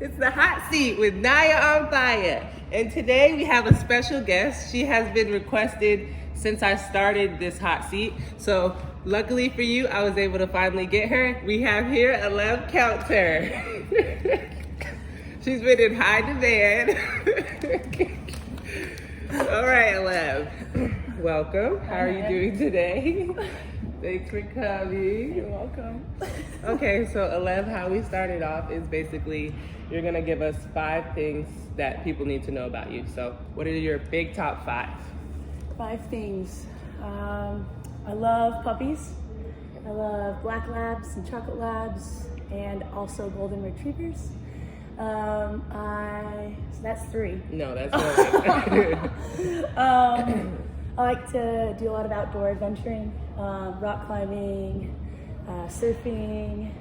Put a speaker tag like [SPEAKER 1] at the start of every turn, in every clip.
[SPEAKER 1] It's the hot seat with Naya on Fire. And today we have a special guest. She has been requested since I started this hot seat. So luckily for you, I was able to finally get her. We have here ALEV KELTER. She's been in high demand. All right, ALEV. Welcome. How are you doing today? Thanks for coming.
[SPEAKER 2] You're welcome.
[SPEAKER 1] Okay, so ALEV, how we started off is basically you're gonna give us 5 things that people need to know about you. So what are your big top 5?
[SPEAKER 2] 5 things. I love puppies. I love black labs and chocolate labs and also golden retrievers. So that's 3.
[SPEAKER 1] No, that's not.
[SPEAKER 2] I like to do a lot of outdoor adventuring, rock climbing, surfing.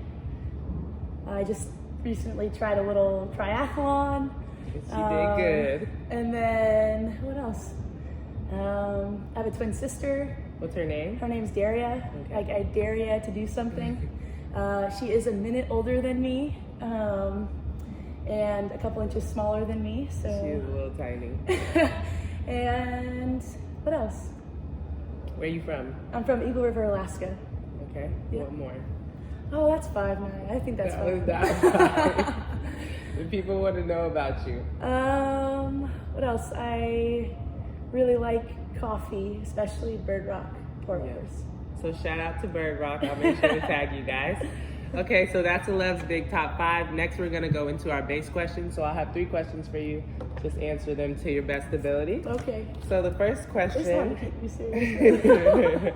[SPEAKER 2] I just recently tried a little triathlon.
[SPEAKER 1] She did good.
[SPEAKER 2] And then, what else? I have a twin sister.
[SPEAKER 1] What's her name?
[SPEAKER 2] Her name's Daria.
[SPEAKER 1] Okay.
[SPEAKER 2] Like, I dare ya to do something. She is a minute older than me, and a couple inches smaller than me. So
[SPEAKER 1] She's a little tiny.
[SPEAKER 2] And what else?
[SPEAKER 1] Where are you from?
[SPEAKER 2] I'm from Eagle River, Alaska.
[SPEAKER 1] Okay,
[SPEAKER 2] Yeah.
[SPEAKER 1] What more?
[SPEAKER 2] Oh, that's 5 now. I think that's
[SPEAKER 1] That
[SPEAKER 2] 5.
[SPEAKER 1] was that. The people want to know about you.
[SPEAKER 2] What else? I really like coffee, especially Bird Rock pour overs.
[SPEAKER 1] So shout out to Bird Rock. I'll make sure to tag you guys. Okay, so that's ALEV's big top 5. Next, we're gonna go into our base questions. So I'll have 3 questions for you. Just answer them to your best ability.
[SPEAKER 2] Okay.
[SPEAKER 1] So the first
[SPEAKER 2] I just want to
[SPEAKER 1] question.
[SPEAKER 2] take you seriously.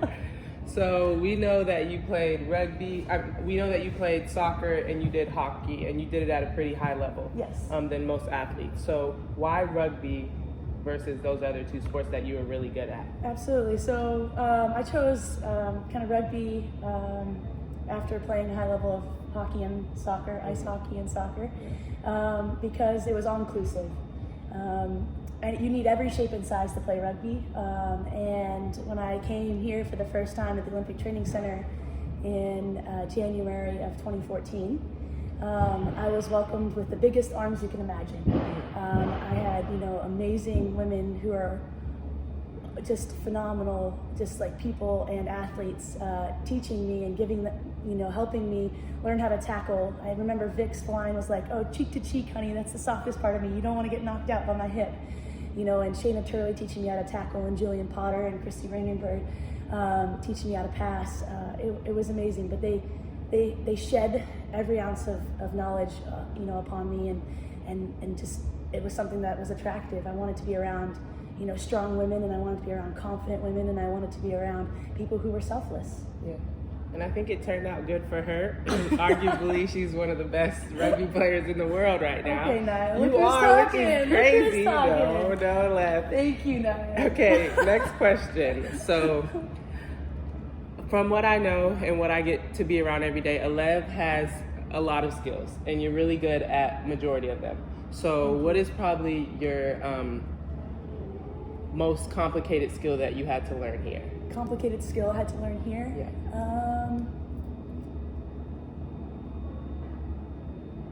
[SPEAKER 1] So we know that you played rugby. We know that you played soccer and you did hockey, and you did it at a pretty high level.
[SPEAKER 2] Yes.
[SPEAKER 1] Than most athletes. So why rugby versus those other 2 sports that you were really good at?
[SPEAKER 2] Absolutely. So I chose kind of rugby after playing a high level of hockey and soccer, ice hockey and soccer, because it was all inclusive. And you need every shape and size to play rugby. And when I came here for the first time at the Olympic Training Center in January of 2014, I was welcomed with the biggest arms you can imagine. I had, amazing women who are just phenomenal, just like people and athletes, teaching me and giving the, helping me learn how to tackle. I remember Vic's line was like, "Oh, cheek to cheek, honey, that's the softest part of me. You don't want to get knocked out by my hip." And Shayna Turley teaching me how to tackle, and Julian Potter and Christy Rangenberg teaching me how to pass. It was amazing, but they shed every ounce of knowledge, upon me, and just, it was something that was attractive. I wanted to be around, strong women, and I wanted to be around confident women, and I wanted to be around people who were selfless.
[SPEAKER 1] Yeah. And I think it turned out good for her. Arguably, she's one of the best rugby players in the world right now.
[SPEAKER 2] Okay, Naya,
[SPEAKER 1] You
[SPEAKER 2] look who's
[SPEAKER 1] are, which
[SPEAKER 2] talking.
[SPEAKER 1] is
[SPEAKER 2] Look
[SPEAKER 1] crazy.
[SPEAKER 2] who's talking.
[SPEAKER 1] No, left.
[SPEAKER 2] Thank you, Naya.
[SPEAKER 1] Okay, next question. So, from what I know and what I get to be around every day, ALEV has a lot of skills, and you're really good at majority of them. So, what is probably your most complicated skill that you had to learn here?
[SPEAKER 2] Complicated skill I had to learn here?
[SPEAKER 1] Yeah.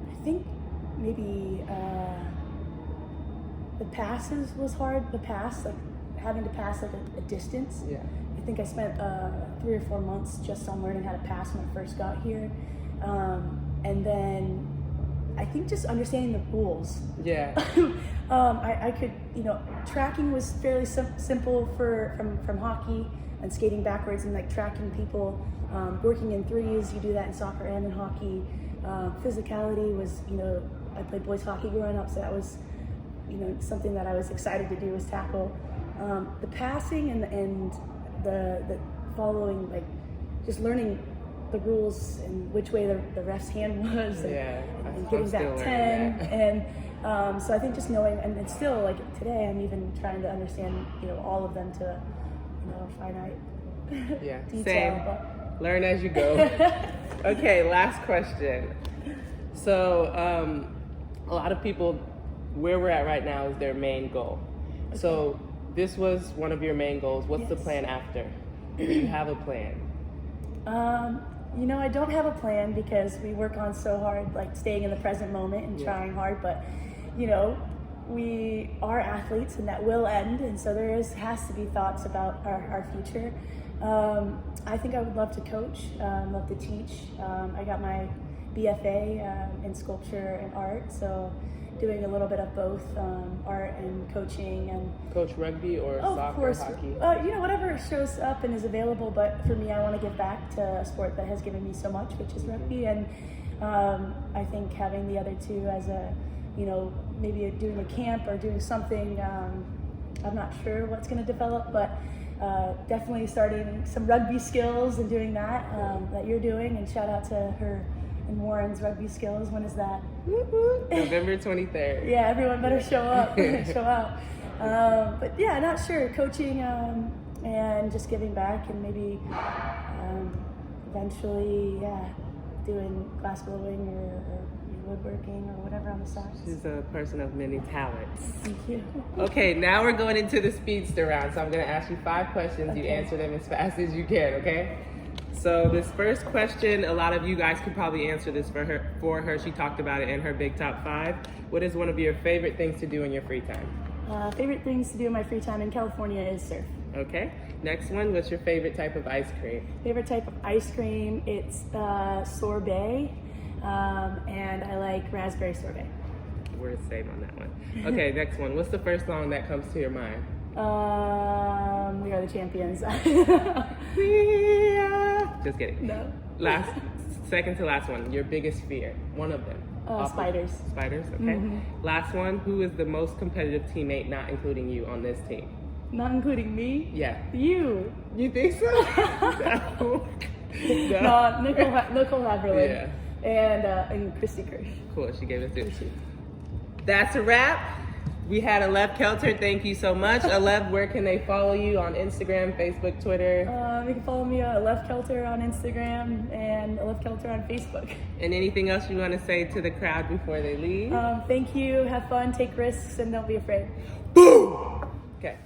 [SPEAKER 2] I think maybe the passes was hard. The pass, like having to pass like a distance.
[SPEAKER 1] Yeah.
[SPEAKER 2] I think I spent 3 or 4 months just on learning how to pass when I first got here. And then I think just understanding the rules.
[SPEAKER 1] Yeah.
[SPEAKER 2] I could, tracking was fairly simple from hockey, and skating backwards and like tracking people, working in threes. You do that in soccer and in hockey. Physicality was, I played boys hockey growing up, so that was, something that I was excited to do was tackle. The passing and the following, like just learning the rules and which way the ref's hand was, and getting back 10, and so I think just knowing, and it's still like today I'm even trying to understand all of them to finite detail.
[SPEAKER 1] Same.
[SPEAKER 2] But
[SPEAKER 1] Learn as you go. Okay, last question. So a lot of people, where we're at right now is their main goal. Okay. So this was one of your main goals. What's the plan after? Do you have a plan?
[SPEAKER 2] You know, I don't have a plan because we work on so hard, like staying in the present moment and trying hard, but you know, we are athletes and that will end, and so has to be thoughts about our future. I think I would love to coach, love to teach. I got my BFA in sculpture and art, so doing a little bit of both art and coaching. And
[SPEAKER 1] coach rugby or soccer,
[SPEAKER 2] of course,
[SPEAKER 1] hockey?
[SPEAKER 2] You know, whatever shows up and is available, but for me, I want to give back to a sport that has given me so much, which is rugby. And I think having the other two as a, you know, maybe doing a camp or doing something, I'm not sure what's going to develop, but definitely starting some rugby skills and doing that, that you're doing. And shout out to her and Warren's rugby skills. When is that?
[SPEAKER 1] November 23rd.
[SPEAKER 2] Yeah, everyone better show up. Show out. But yeah, not sure. Coaching and just giving back, and maybe eventually, doing glass blowing or woodworking or whatever on the side.
[SPEAKER 1] She's a person of many talents.
[SPEAKER 2] Thank you.
[SPEAKER 1] Okay, now we're going into the speedster round. So I'm going to ask you 5 questions. You answer them as fast as you can, okay? So this first question, a lot of you guys could probably answer this for her. She talked about it in her big top 5. What is one of your favorite things to do in your free time?
[SPEAKER 2] Favorite things to do in my free time in California is surf.
[SPEAKER 1] Okay. Next one, what's your favorite type of ice cream?
[SPEAKER 2] Favorite type of ice cream, it's sorbet, and I like raspberry sorbet.
[SPEAKER 1] We're the same on that one. Okay, next one. What's the first song that comes to your mind?
[SPEAKER 2] We Are the Champions.
[SPEAKER 1] We are... Just kidding.
[SPEAKER 2] No.
[SPEAKER 1] Second to last one. Your biggest fear. One of them.
[SPEAKER 2] Spiders.
[SPEAKER 1] Spiders. Okay. Last one. Who is the most competitive teammate, not including you, on this team?
[SPEAKER 2] Not including me?
[SPEAKER 1] Yeah.
[SPEAKER 2] You.
[SPEAKER 1] You think so? No.
[SPEAKER 2] No, Nicole Haverland.
[SPEAKER 1] Yeah.
[SPEAKER 2] And Christy Kirsch.
[SPEAKER 1] Cool. She gave us this. That's a wrap. We had ALEV Kelter. Thank you so much. ALEV, where can they follow you on Instagram, Facebook, Twitter?
[SPEAKER 2] You can follow me at ALEV Kelter on Instagram and ALEV Kelter on Facebook.
[SPEAKER 1] And anything else you want to say to the crowd before they leave?
[SPEAKER 2] Thank you. Have fun. Take risks and don't be afraid.
[SPEAKER 1] Boom! Okay.